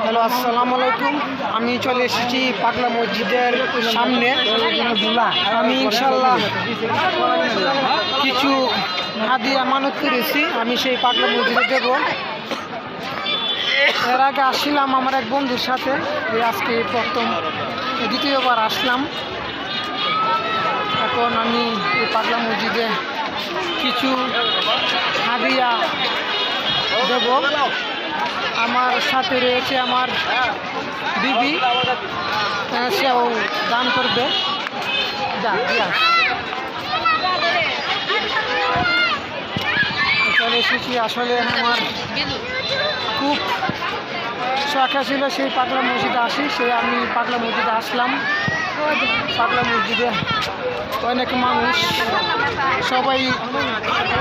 Hello, আসসালামু আলাইকুম। আমি চলে এসেছি পাগলা মসজিদের সামনে। আমি ইনশাল্লাহ কিছু হাদিয়া মানত করেছি, আমি সেই পাগলা মসজিদে দেব। এর আগে আসছিলাম আমার এক বন্ধুর সাথে, আজকে প্রথম দ্বিতীয়বার আসলাম। এখন আমি এই পাগলা মসজিদে কিছু হাদিয়া দেব। আমার সাথে রয়েছে আমার বিবি, সেও দান করবে। চলে এসেছি। আসলে আমার খুব শখ ছিল সেই পাগলা মসজিদে আসি, আমি পাগলা মসজিদে আসলাম। পাগলা মসজিদে অনেক মানুষ সবাই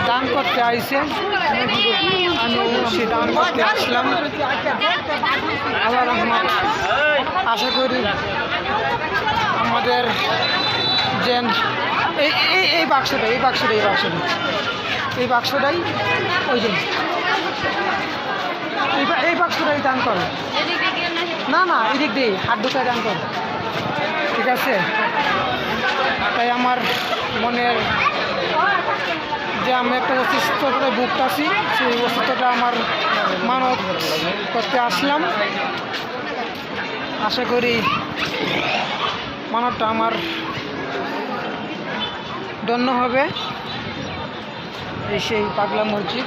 দান করতে আইছে, আমি সে দান করতে আসলাম। আল্লাহ রহমত, আশা করি আমাদের যে এই বাক্সটাই ওই যে এই বাক্সটাই দান করে, না এদিক দিয়ে হাত ঢুকায় দান করে, ঠিক আছে? তাই আমার মনের যে আমি একটা অসুস্থতায় ভুগতেছি, সেই অসুস্থতা আমার মানত করতে আসলাম। আশা করি মানবটা আমার ধন্য হবে। এই সেই পাগলা মসজিদ,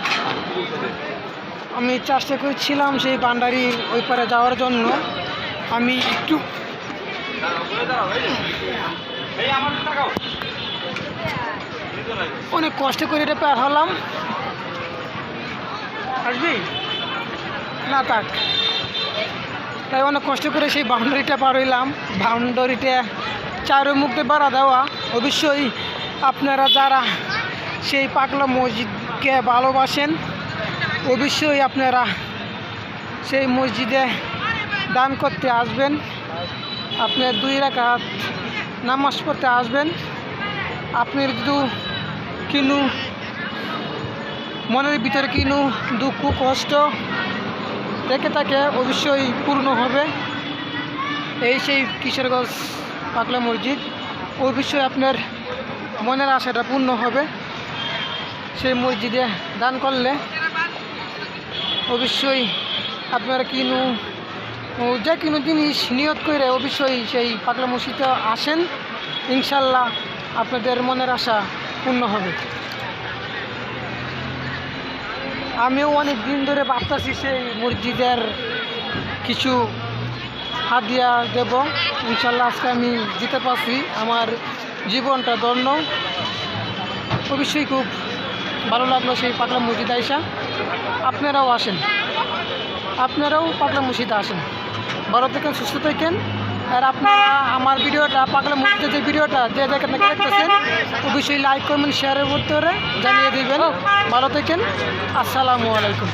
আমি চেষ্টা করছিলাম সেই বান্ডারির ওই পারে যাওয়ার জন্য। আমি একটু অনেক কষ্ট করে এটা পার হলাম। আসবি না থাক, তাই অনেক কষ্ট করে সেই বাউন্ডারিটা পার হইলাম। বাউন্ডারিটা চারুমুখে বাড়া দেওয়া। অবশ্যই আপনারা যারা সেই পাগলা মসজিদকে ভালোবাসেন, অবশ্যই আপনারা সেই মসজিদে দান করতে আসবেন। আপনার 2 রাকাত নামাজ পড়তে আসবেন। আপনার যদি কিনু মনের ভিতরে কিনু দুঃখ কষ্ট থেকে থাকে, অবশ্যই পূর্ণ হবে। এই সেই কিশোরগঞ্জ পাগলা মসজিদ, অবশ্যই আপনার মনের আশাটা পূর্ণ হবে। সেই মসজিদে দান করলে অবশ্যই আপনারা যে কোনো জিনিস নিয়ত করে অবশ্যই সেই পাগলা মসজিদে আসেন, ইনশাল্লাহ আপনাদের মনের আশা পূর্ণ হবে। আমিও অনেক দিন ধরে ভাবতেছি সেই মসজিদের কিছু হাদিয়া দেব। ইনশাল্লাহ আজকে আমি দিতে পারছি, আমার জীবনটা ধন্য। অবশ্যই খুব ভালো লাগলো সেই পাগলা মসজিদে আইসা। আপনারাও আসেন, আপনারাও পাগলা মসজিদে আসেন। ভালো থাকেন, সুস্থ থাকেন। আর আপনারা আমার ভিডিওটা পাগলা মসজিদের যে ভিডিওটা যে দেখতেছেন, অবশ্যই লাইক করবেন, শেয়ারের ভিতরে জানিয়ে দিবেন। ভালো থাকেন, আসসালামু আলাইকুম।